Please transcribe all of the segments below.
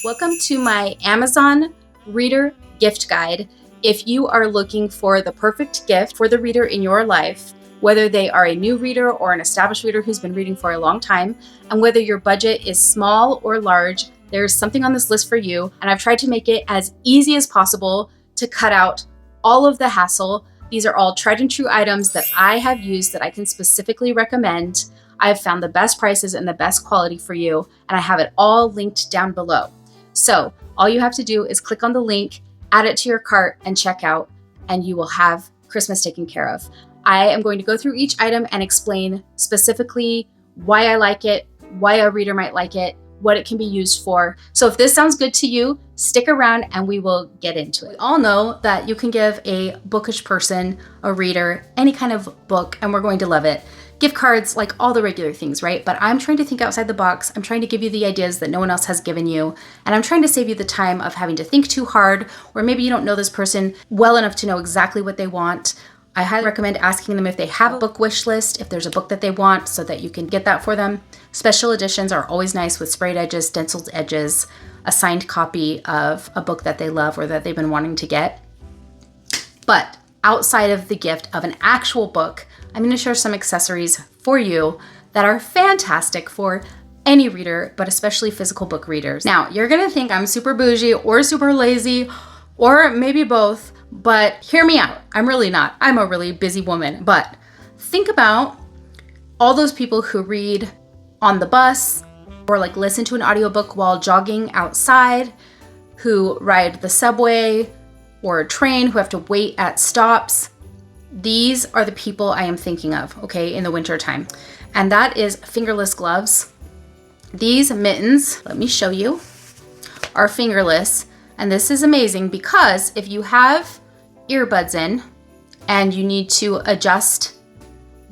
Welcome to my Amazon Reader Gift Guide. If you are looking for the perfect gift for the reader in your life, whether they are a new reader or an established reader who's been reading for a long time, and whether your budget is small or large, there's something on this list for you. And I've tried to make it as easy as possible to cut out all of the hassle. These are all tried and true items that I have used that I can specifically recommend. I have found the best prices and the best quality for you, and I have it all linked down below. So all you have to do is click on the link, add it to your cart, and check out, and you will have Christmas taken care of. I am going to go through each item and explain specifically why I like it, why a reader might like it, what it can be used for. So if this sounds good to you, stick around and we will get into it. We all know that you can give a bookish person, a reader, any kind of book, and we're going to love it. Gift cards, like all the regular things, right? But I'm trying to think outside the box. I'm trying to give you the ideas that no one else has given you. And I'm trying to save you the time of having to think too hard, or maybe you don't know this person well enough to know exactly what they want. I highly recommend asking them if they have a book wish list, if there's a book that they want, so that you can get that for them. Special editions are always nice with sprayed edges, stenciled edges, a signed copy of a book that they love or that they've been wanting to get. But outside of the gift of an actual book, I'm going to share some accessories for you that are fantastic for any reader, but especially physical book readers. Now, you're going to think I'm super bougie or super lazy, or maybe both, but hear me out. I'm really not. I'm a really busy woman. But think about all those people who read on the bus or like listen to an audiobook while jogging outside, who ride the subway or a train, who have to wait at stops. These are the people I am thinking of, okay, in the winter time. And that is fingerless gloves. These mittens, let me show you, are fingerless. And this is amazing because if you have earbuds in and you need to adjust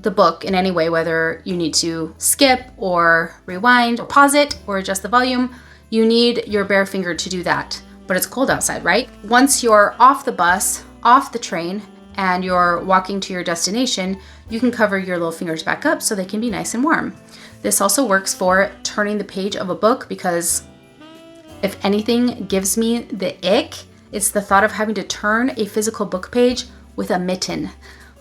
the book in any way, whether you need to skip or rewind or pause it or adjust the volume, you need your bare finger to do that. But it's cold outside, right? Once you're off the bus, off the train, and you're walking to your destination, you can cover your little fingers back up so they can be nice and warm. This also works for turning the page of a book, because if anything gives me the ick, it's the thought of having to turn a physical book page with a mitten.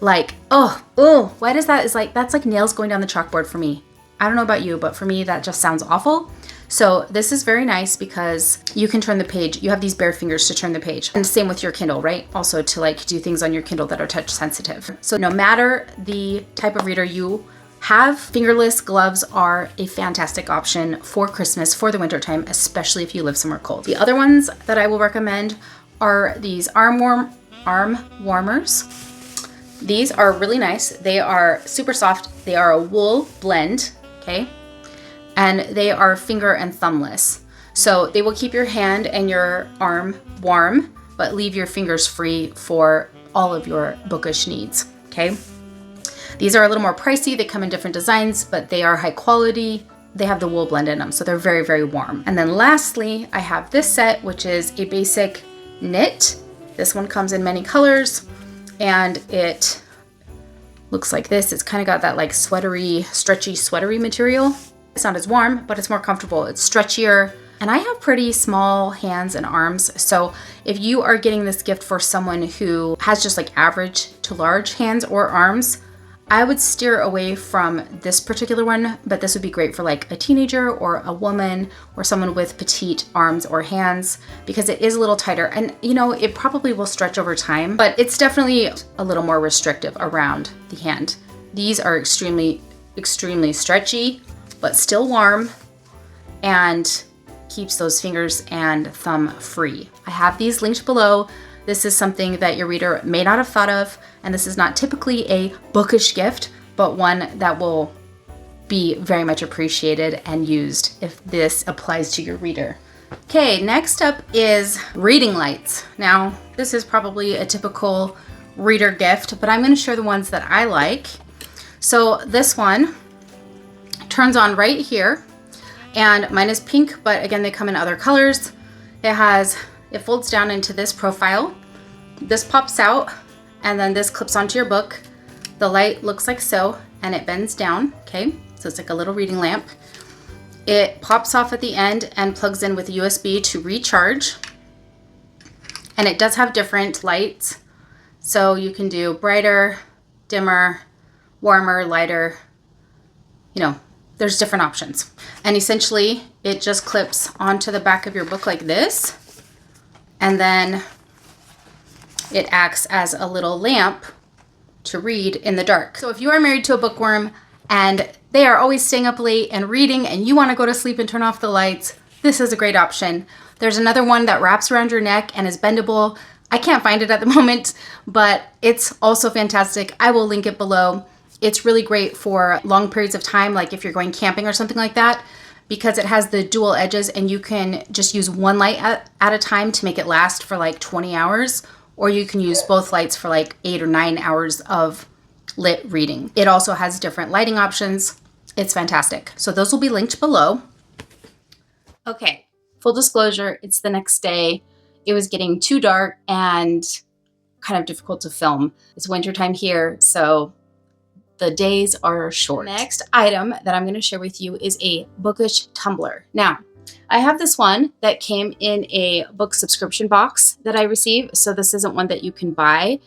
Like, why does that? That's like nails going down the chalkboard for me. I don't know about you, but for me, that just sounds awful. So this is very nice because you can turn the page. You have these bare fingers to turn the page. And same with your Kindle, right? Also to like do things on your Kindle that are touch sensitive. So no matter the type of reader you have, fingerless gloves are a fantastic option for Christmas, for the wintertime, especially if you live somewhere cold. The other ones that I will recommend are these arm warmers. These are really nice. They are super soft. They are a wool blend, okay? And they are finger and thumbless. So they will keep your hand and your arm warm, but leave your fingers free for all of your bookish needs, okay? These are a little more pricey. They come in different designs, but they are high quality. They have the wool blend in them, so they're very, very warm. And then lastly, I have this set, which is a basic knit. This one comes in many colors, and it looks like this. It's kind of got that like sweatery, stretchy, sweatery material. It's not as warm, but it's more comfortable. It's stretchier. And I have pretty small hands and arms. So if you are getting this gift for someone who has just like average to large hands or arms, I would steer away from this particular one, but this would be great for like a teenager or a woman or someone with petite arms or hands, because it is a little tighter, and you know, it probably will stretch over time, but it's definitely a little more restrictive around the hand. These are extremely, extremely stretchy, but still warm, and keeps those fingers and thumb free. I have these linked below. This is something that your reader may not have thought of, and this is not typically a bookish gift, but one that will be very much appreciated and used if this applies to your reader. Okay, next up is reading lights. Now, this is probably a typical reader gift, but I'm going to share the ones that I like. So this one turns on right here, and mine is pink, but again, they come in other colors. It folds down into this profile. This pops out, and then this clips onto your book. The light looks like so, and it bends down, okay? So it's like a little reading lamp. It pops off at the end and plugs in with USB to recharge. And it does have different lights. So you can do brighter, dimmer, warmer, lighter, you know, there's different options. And essentially it just clips onto the back of your book like this. And then it acts as a little lamp to read in the dark. So if you are married to a bookworm and they are always staying up late and reading and you want to go to sleep and turn off the lights, this is a great option. There's another one that wraps around your neck and is bendable. I can't find it at the moment, but it's also fantastic. I will link it below. It's really great for long periods of time, like if you're going camping or something like that, because it has the dual edges and you can just use one light at a time to make it last for like 20 hours, or you can use both lights for like 8 or 9 hours of lit reading. It also has different lighting options. It's fantastic. So those will be linked below. Okay, full disclosure, it's the next day. It was getting too dark and kind of difficult to film. It's wintertime here, so the days are short. The next item that I'm going to share with you is a Bookish tumbler. Now, I have this one that came in a book subscription box that I received, so this isn't one that you can buy,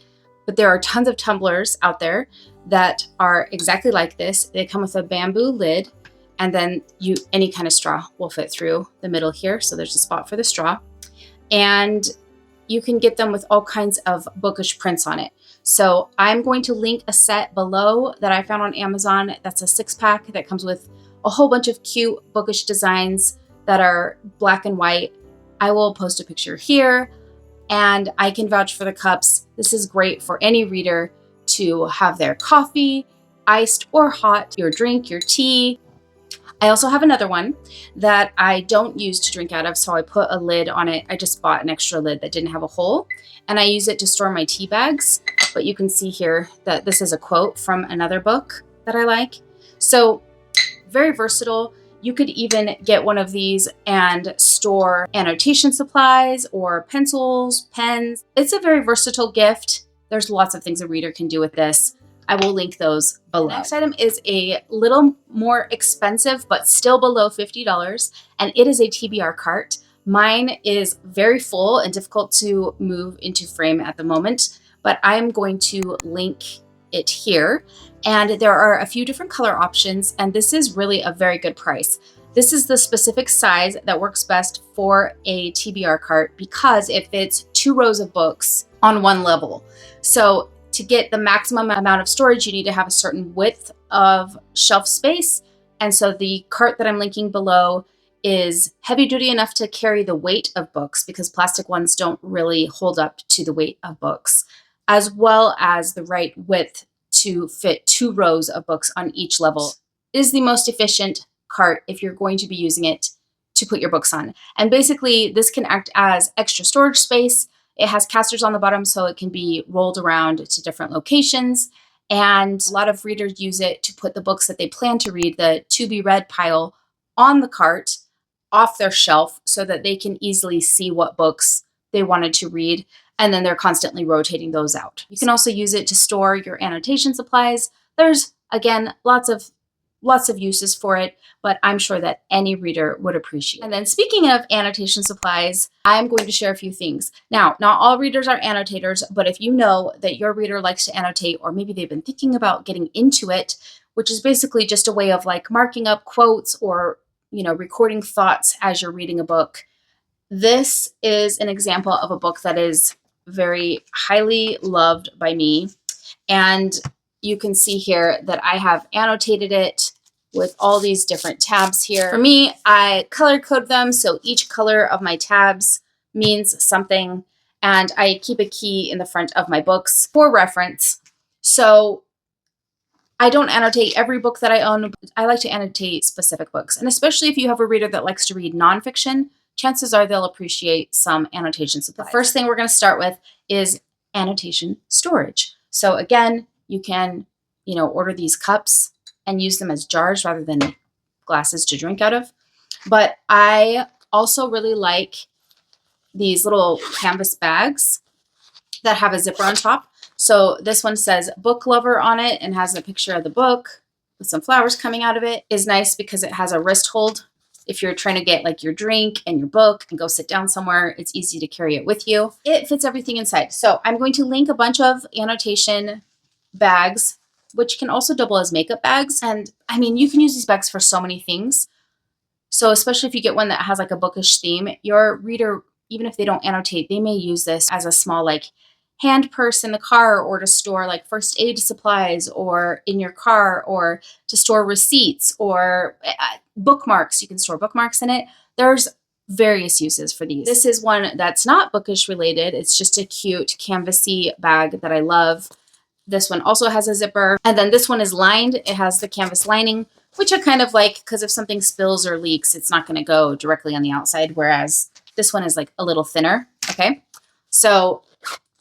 but there are tons of tumblers out there that are exactly like this. They come with a bamboo lid, and then any kind of straw will fit through the middle here, so there's a spot for the straw. And you can get them with all kinds of bookish prints on it. So I'm going to link a set below that I found on Amazon. That's a 6-pack that comes with a whole bunch of cute bookish designs that are black and white. I will post a picture here, and I can vouch for the cups. This is great for any reader to have their coffee, iced or hot, your drink, your tea. I also have another one that I don't use to drink out of, so I put a lid on it. I just bought an extra lid that didn't have a hole, and I use it to store my tea bags. But you can see here that this is a quote from another book that I like. So very versatile. You could even get one of these and store annotation supplies or pencils, pens. It's a very versatile gift. There's lots of things a reader can do with this. I will link those below. The next item is a little more expensive, but still below $50, and it is a TBR cart. Mine is very full and difficult to move into frame at the moment, but I'm going to link it here. And there are a few different color options, and this is really a very good price. This is the specific size that works best for a TBR cart because it fits 2 rows of books on one level. So to get the maximum amount of storage, you need to have a certain width of shelf space. And so the cart that I'm linking below is heavy duty enough to carry the weight of books, because plastic ones don't really hold up to the weight of books, as well as the right width to fit 2 rows of books on each level. It is the most efficient cart if you're going to be using it to put your books on. And basically this can act as extra storage space. It has casters on the bottom so it can be rolled around to different locations. And a lot of readers use it to put the books that they plan to read, the to be read pile, on the cart off their shelf so that they can easily see what books they wanted to read. And then they're constantly rotating those out. You can also use it to store your annotation supplies. There's, again, lots of uses for it, but I'm sure that any reader would appreciate it. And then speaking of annotation supplies, I'm going to share a few things. Now, not all readers are annotators, but if you know that your reader likes to annotate, or maybe they've been thinking about getting into it, which is basically just a way of like marking up quotes or, recording thoughts as you're reading a book. This is an example of a book that is very highly loved by me. And you can see here that I have annotated it with all these different tabs here. For me, I color code them, so each color of my tabs means something, and I keep a key in the front of my books for reference. So I don't annotate every book that I own. I like to annotate specific books, and especially if you have a reader that likes to read nonfiction, chances are they'll appreciate some annotation supplies. The first thing we're going to start with is annotation storage. So again, you can, order these cups and use them as jars rather than glasses to drink out of. But I also really like these little canvas bags that have a zipper on top. So this one says book lover on it and has a picture of the book with some flowers coming out of it. Is nice because it has a wrist hold If you're trying to get like your drink and your book and go sit down somewhere, it's easy to carry it with you. It fits everything inside. So I'm going to link a bunch of annotation bags, which can also double as makeup bags. And I mean, you can use these bags for so many things. So especially if you get one that has like a bookish theme, your reader, even if they don't annotate, they may use this as a small like hand purse in the car, or to store like first aid supplies, or in your car, or to store receipts, or bookmarks. You can store bookmarks in it. There's various uses for these. This is one that's not bookish related. It's just a cute canvasy bag that I love. This one also has a zipper. And then this one is lined. It has the canvas lining, which I kind of like because if something spills or leaks, it's not going to go directly on the outside, whereas this one is like a little thinner. Okay, so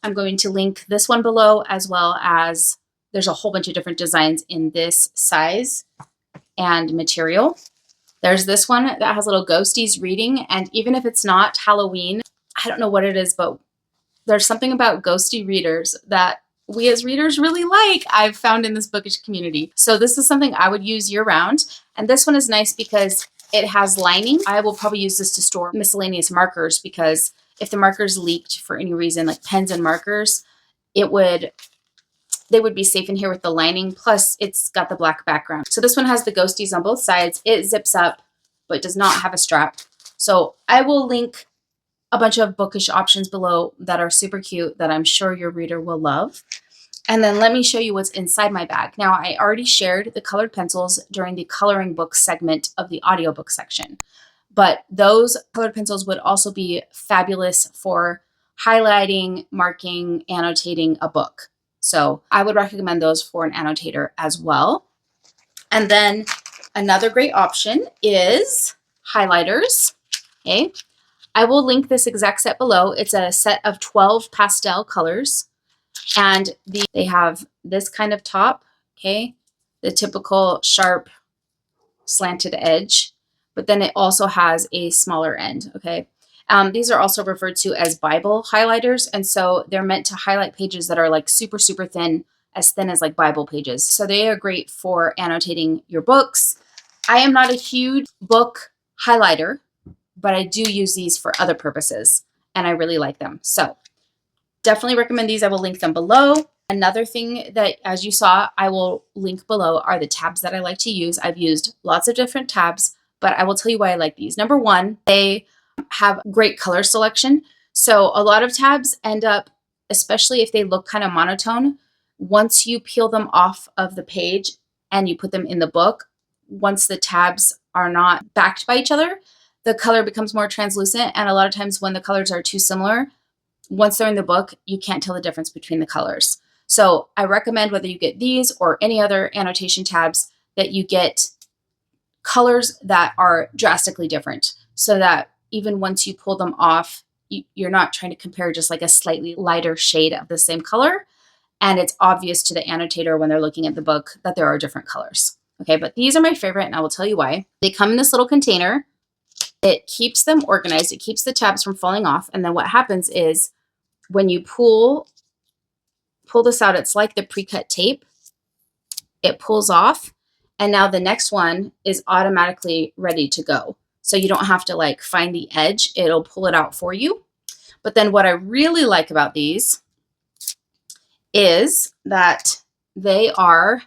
I'm going to link this one below, as well as there's a whole bunch of different designs in this size and material. There's this one that has little ghosties reading, and even if it's not Halloween, I don't know what it is, but there's something about ghosty readers that we as readers really like, I've found in this bookish community. So this is something I would use year round. And this one is nice because it has lining. I will probably use this to store miscellaneous markers, because if the markers leaked for any reason, like pens and markers, they would be safe in here with the lining. Plus it's got the black background. So this one has the ghosties on both sides. It zips up, but does not have a strap. So I will link a bunch of bookish options below that are super cute that I'm sure your reader will love. And then let me show you what's inside my bag. Now, I already shared the colored pencils during the coloring book segment of the audiobook section, but those colored pencils would also be fabulous for highlighting, marking, annotating a book. So I would recommend those for an annotator as well. And then another great option is highlighters. Okay. I will link this exact set below. It's a set of 12 pastel colors, and they have this kind of top, okay, the typical sharp slanted edge, but then it also has a smaller end, okay. These are also referred to as Bible highlighters, and so they're meant to highlight pages that are like super, super thin as like Bible pages. So they are great for annotating your books. I am not a huge book highlighter, but I do use these for other purposes, and I really like them. So definitely recommend these. I will link them below. Another thing that, as you saw, I will link below are the tabs that I like to use. I've used lots of different tabs, but I will tell you why I like these. Number one, they have great color selection. So a lot of tabs end up, especially if they look kind of monotone, once you peel them off of the page and you put them in the book, once the tabs are not backed by each other, the color becomes more translucent. And a lot of times when the colors are too similar, once they're in the book, you can't tell the difference between the colors. So I recommend, whether you get these or any other annotation tabs, that you get colors that are drastically different, so that even once you pull them off, you're not trying to compare just like a slightly lighter shade of the same color. And it's obvious to the annotator when they're looking at the book that there are different colors. Okay, but these are my favorite, and I will tell you why. They come in this little container. It keeps them organized. It keeps the tabs from falling off. And then what happens is when you pull this out, it's like the pre-cut tape. It pulls off, and now the next one is automatically ready to go. So you don't have to like find the edge. It'll pull it out for you. But then what I really like about these is that they are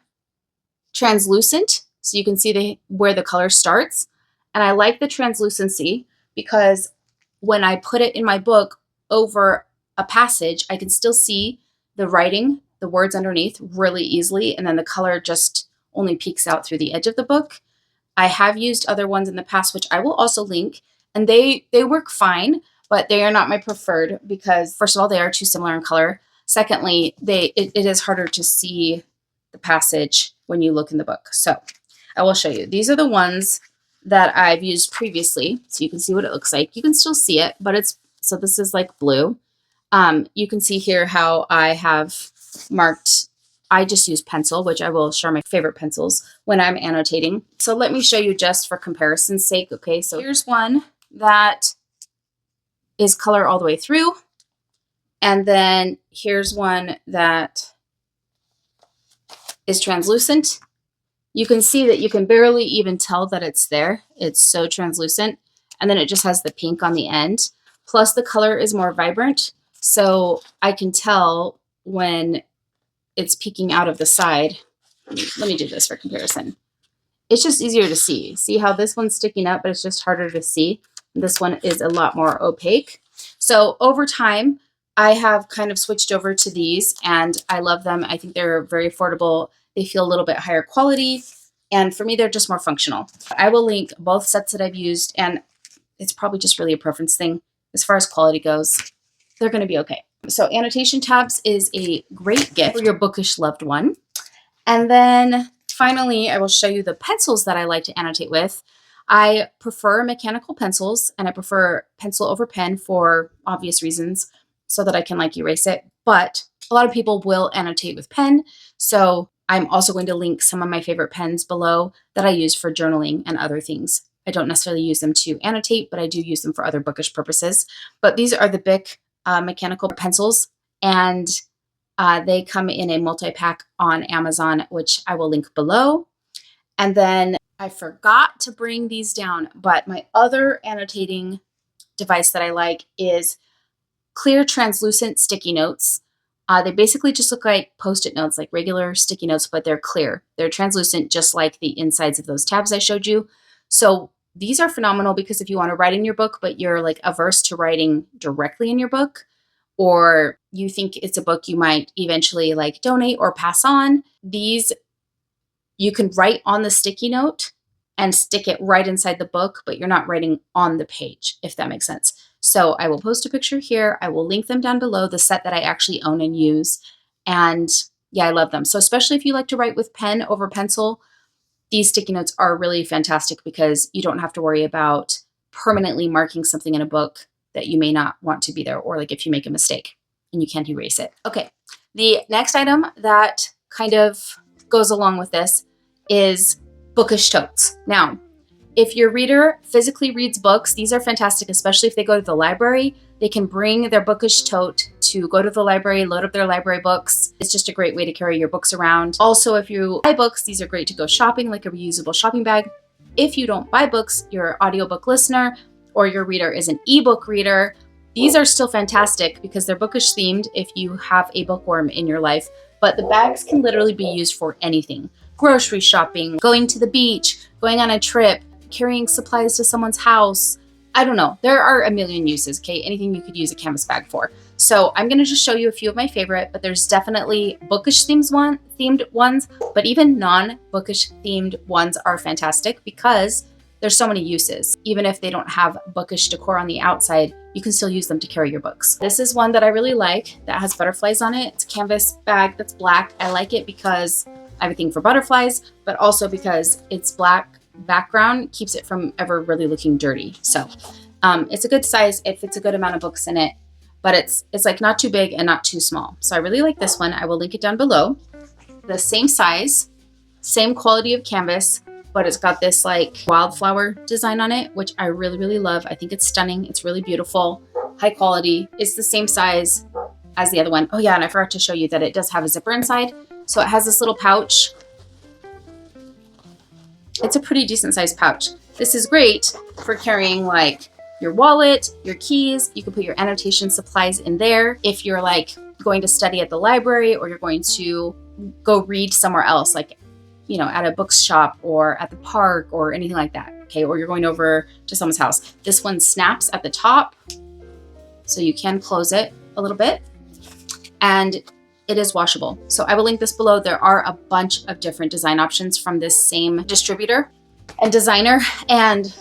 translucent. So you can see where the color starts. And I like the translucency because when I put it in my book over a passage, I can still see the writing, the words underneath really easily. And then the color just only peeks out through the edge of the book. I have used other ones in the past, which I will also link, and they work fine, but they are not my preferred because, first of all, they are too similar in color. Secondly, it is harder to see the passage when you look in the book. So I will show you. These are the ones that I've used previously, so you can see what it looks like. You can still see it, but so this is like blue. You can see here how I have marked. I just use pencil, which I will share my favorite pencils when I'm annotating. So let me show you just for comparison's sake. Okay, so here's one that is color all the way through. And then here's one that is translucent. You can see that you can barely even tell that it's there. It's so translucent. And then it just has the pink on the end. Plus the color is more vibrant. So I can tell when it's peeking out of the side. Let me do this for comparison. It's just easier to see. See how this one's sticking up, but it's just harder to see. This one is a lot more opaque. So over time, I have kind of switched over to these and I love them. I think they're very affordable. They feel a little bit higher quality. And for me, they're just more functional. I will link both sets that I've used, and it's probably just really a preference thing. As far as quality goes, they're going to be okay. So annotation tabs is a great gift for your bookish loved one. And then finally, I will show you the pencils that I like to annotate with. I prefer mechanical pencils, and I prefer pencil over pen for obvious reasons, so that I can like erase it. But a lot of people will annotate with pen. So I'm also going to link some of my favorite pens below that I use for journaling and other things. I don't necessarily use them to annotate, but I do use them for other bookish purposes. But these are the Bic mechanical pencils, and they come in a multi-pack on Amazon, which I will link below. And then I forgot to bring these down, but my other annotating device that I like is clear translucent sticky notes. They basically just look like Post-it notes, like regular sticky notes, but they're clear. They're translucent, just like the insides of those tabs I showed you. So these are phenomenal because if you want to write in your book, but you're like averse to writing directly in your book, or you think it's a book you might eventually like donate or pass on, these you can write on the sticky note and stick it right inside the book, but you're not writing on the page, if that makes sense. So I will post a picture here. I will link them down below, the set that I actually own and use. And yeah, I love them. So especially if you like to write with pen over pencil, these sticky notes are really fantastic because you don't have to worry about permanently marking something in a book that you may not want to be there, or like if you make a mistake and you can't erase it. Okay, the next item that kind of goes along with this is bookish totes. Now, if your reader physically reads books, these are fantastic, especially if they go to the library. They can bring their bookish tote to go to the library, load up their library books. It's just a great way to carry your books around. Also, if you buy books, these are great to go shopping, like a reusable shopping bag. If you don't buy books, you're an audiobook listener, or your reader is an ebook reader, these are still fantastic because they're bookish themed if you have a bookworm in your life. But the bags can literally be used for anything. Grocery shopping, going to the beach, going on a trip, carrying supplies to someone's house. I don't know. There are a million uses, okay? Anything you could use a canvas bag for. So I'm going to just show you a few of my favorite, but there's definitely bookish themed ones, but even non-bookish themed ones are fantastic because there's so many uses. Even if they don't have bookish decor on the outside, you can still use them to carry your books. This is one that I really like that has butterflies on it. It's a canvas bag that's black. I like it because I have a thing for butterflies, but also because it's black background keeps it from ever really looking dirty. So it's a good size. It fits a good amount of books in it, but it's like not too big and not too small. So I really like this one. I will link it down below. The same size, same quality of canvas, but it's got this like wildflower design on it, which I really, really love. I think it's stunning. It's really beautiful, high quality. It's the same size as the other one. Oh yeah, and I forgot to show you that it does have a zipper inside. So it has this little pouch. It's a pretty decent sized pouch. This is great for carrying like your wallet, your keys. You can put your annotation supplies in there. If you're like going to study at the library, or you're going to go read somewhere else, like, you know, at a bookshop or at the park or anything like that. Okay. Or you're going over to someone's house. This one snaps at the top, so you can close it a little bit, and it is washable. So I will link this below. There are a bunch of different design options from this same distributor and designer, and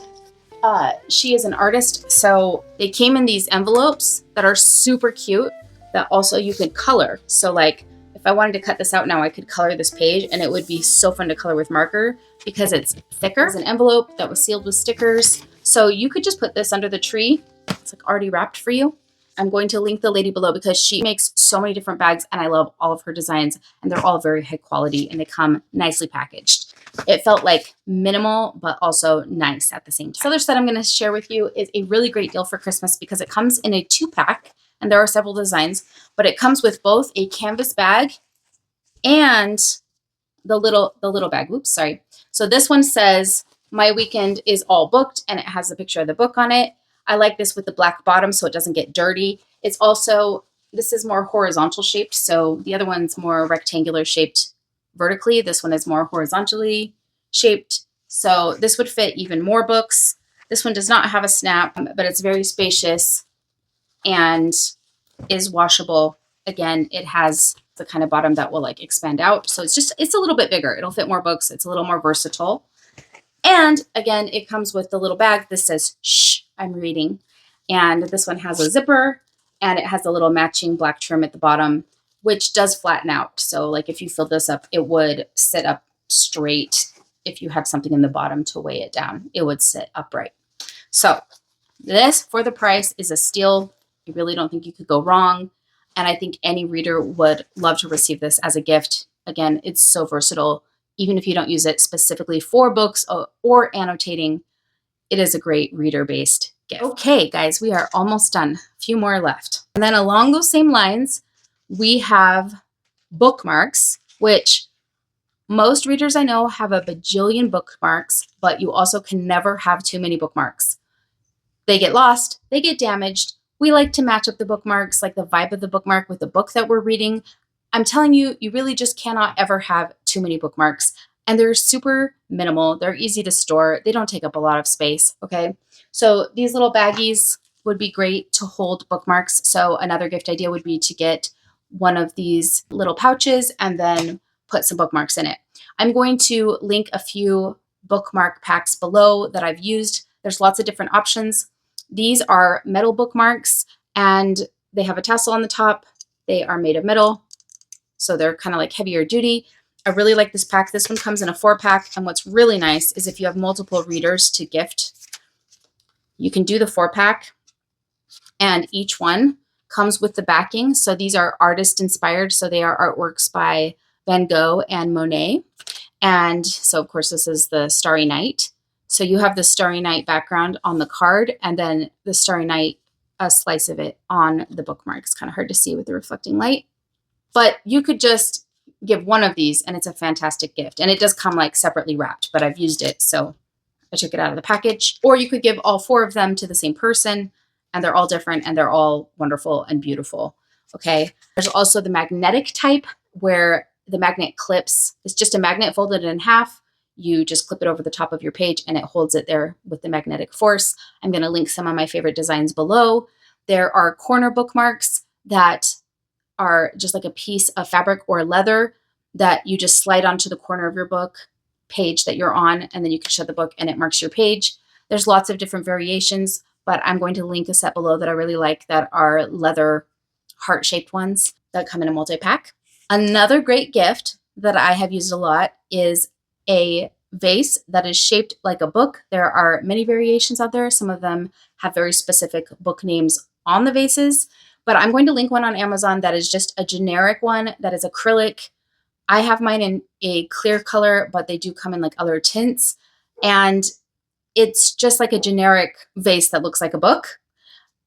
she is an artist. So they came in these envelopes that are super cute that also you could color. So like if I wanted to cut this out now, I could color this page, and it would be so fun to color with marker because it's thicker. It's an envelope that was sealed with stickers. So you could just put this under the tree. It's like already wrapped for you. I'm going to link the lady below because she makes so many different bags, and I love all of her designs, and they're all very high quality, and they come nicely packaged. It felt like minimal, but also nice at the same time. This other set I'm going to share with you is a really great deal for Christmas because it comes in a 2-pack, and there are several designs, but it comes with both a canvas bag and the little bag. Oops, sorry. So this one says my weekend is all booked, and it has a picture of the book on it. I like this with the black bottom so it doesn't get dirty. It's also, this is more horizontal shaped, so the other one's more rectangular shaped vertically. This one is more horizontally shaped, so this would fit even more books. This one does not have a snap, but it's very spacious and is washable. Again, it has the kind of bottom that will like expand out. So it's a little bit bigger. It'll fit more books. It's a little more versatile. And again, it comes with the little bag. This says, shh, I'm reading. And this one has a zipper, and it has a little matching black trim at the bottom, which does flatten out. So like if you filled this up, it would sit up straight. If you had something in the bottom to weigh it down, it would sit upright. So this, for the price, is a steal. I really don't think you could go wrong. And I think any reader would love to receive this as a gift. Again, it's so versatile. Even if you don't use it specifically for books or annotating, it is a great reader-based gift. Okay, guys, we are almost done. A few more left. And then along those same lines, we have bookmarks, which most readers I know have a bajillion bookmarks, but you also can never have too many bookmarks. They get lost, they get damaged. We like to match up the bookmarks, like the vibe of the bookmark with the book that we're reading. I'm telling you, you really just cannot ever have too many bookmarks. And they're super minimal. They're easy to store. They don't take up a lot of space, okay? So these little baggies would be great to hold bookmarks. So another gift idea would be to get one of these little pouches and then put some bookmarks in it. I'm going to link a few bookmark packs below that I've used. There's lots of different options. These are metal bookmarks, and they have a tassel on the top. They are made of metal, so they're kind of like heavier duty. I really like this pack. This one comes in a 4-pack, and what's really nice is if you have multiple readers to gift, you can do the 4-pack, and each one comes with the backing. So these are artist inspired, so they are artworks by Van Gogh and Monet. And so, of course, this is the Starry Night. So you have the Starry Night background on the card, and then the Starry Night, a slice of it on the bookmark. It's kind of hard to see with the reflecting light. But you could just give one of these, and it's a fantastic gift. And it does come like separately wrapped, but I've used it, so I took it out of the package. Or you could give all 4 of them to the same person, and they're all different, and they're all wonderful and beautiful. Okay. There's also the magnetic type, where the magnet clips. It's just a magnet folded in half. You just clip it over the top of your page, and it holds it there with the magnetic force. I'm going to link some of my favorite designs below. There are corner bookmarks that are just like a piece of fabric or leather that you just slide onto the corner of your book page that you're on, and then you can shut the book and it marks your page. There's lots of different variations, but I'm going to link a set below that I really like that are leather heart-shaped ones that come in a multi-pack. Another great gift that I have used a lot is a vase that is shaped like a book. There are many variations out there. Some of them have very specific book names on the vases, but I'm going to link one on Amazon that is just a generic one that is acrylic. I have mine in a clear color, but they do come in like other tints. And it's just like a generic vase that looks like a book.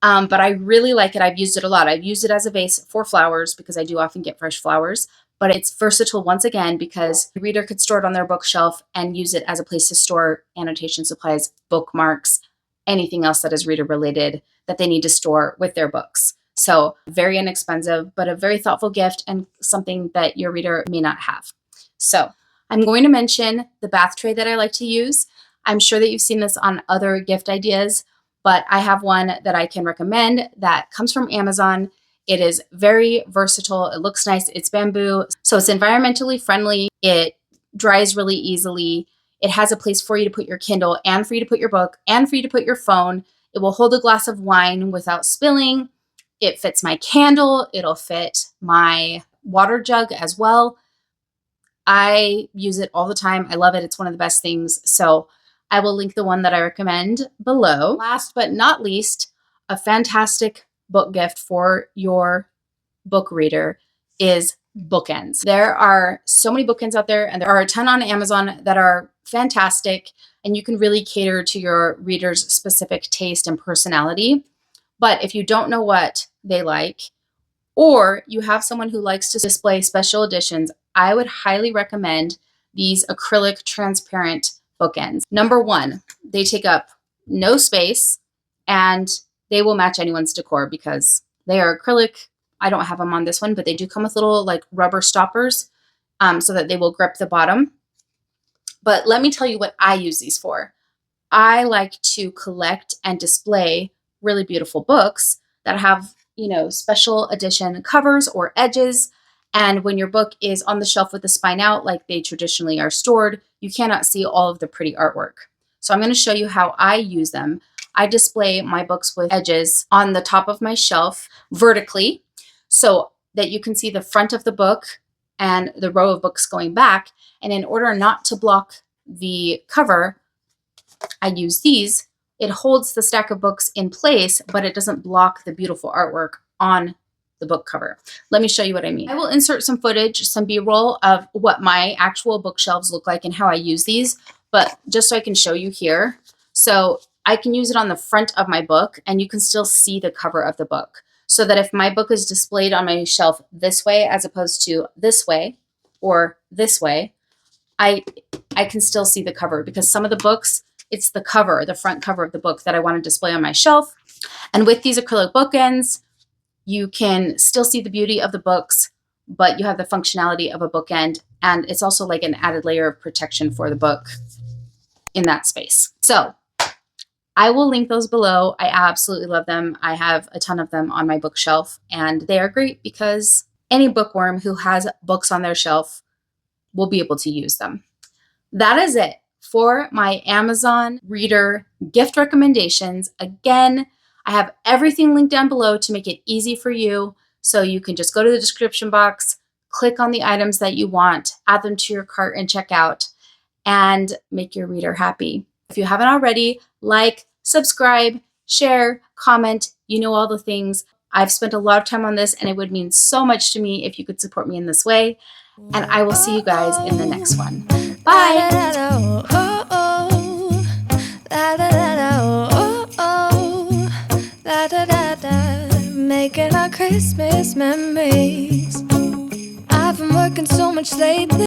But I really like it. I've used it a lot. I've used it as a vase for flowers because I do often get fresh flowers. But it's versatile once again because the reader could store it on their bookshelf and use it as a place to store annotation supplies, bookmarks, anything else that is reader related that they need to store with their books. So very inexpensive, but a very thoughtful gift and something that your reader may not have. So I'm going to mention the bath tray that I like to use. I'm sure that you've seen this on other gift ideas, but I have one that I can recommend that comes from Amazon. It is very versatile. It looks nice. It's bamboo. So it's environmentally friendly. It dries really easily. It has a place for you to put your Kindle and for you to put your book and for you to put your phone. It will hold a glass of wine without spilling. It fits my candle. It'll fit my water jug as well. I use it all the time. I love it. It's one of the best things. So I will link the one that I recommend below. Last but not least, a fantastic book gift for your book reader is bookends. There are so many bookends out there, and there are a ton on Amazon that are fantastic, and you can really cater to your reader's specific taste and personality. But if you don't know what they like, or you have someone who likes to display special editions, I would highly recommend these acrylic transparent bookends. Number one, they take up no space and they will match anyone's decor because they are acrylic. I don't have them on this one, but they do come with little like rubber stoppers so that they will grip the bottom. But let me tell you what I use these for. I like to collect and display really beautiful books that have, you know, special edition covers or edges. And when your book is on the shelf with the spine out, like they traditionally are stored, you cannot see all of the pretty artwork. So I'm going to show you how I use them. I display my books with edges on the top of my shelf vertically so that you can see the front of the book and the row of books going back. And in order not to block the cover, I use these. It holds the stack of books in place, but it doesn't block the beautiful artwork on the book cover. Let me show you what I mean. I will insert some footage, some B-roll of what my actual bookshelves look like and how I use these, but just so I can show you here. So I can use it on the front of my book and you can still see the cover of the book. So that if my book is displayed on my shelf this way as opposed to this way or this way, I can still see the cover because some of the books, it's the cover, the front cover of the book that I want to display on my shelf. And with these acrylic bookends, you can still see the beauty of the books, but you have the functionality of a bookend. And it's also like an added layer of protection for the book in that space. So I will link those below. I absolutely love them. I have a ton of them on my bookshelf and they are great because any bookworm who has books on their shelf will be able to use them. That is it for my Amazon reader gift recommendations. Again, I have everything linked down below to make it easy for you. So you can just go to the description box, click on the items that you want, add them to your cart and check out, and make your reader happy. If you haven't already, like, subscribe, share, comment, you know all the things. I've spent a lot of time on this and it would mean so much to me if you could support me in this way. And I will see you guys in the next one. Bye! Making our Christmas memories. I've been working so much lately.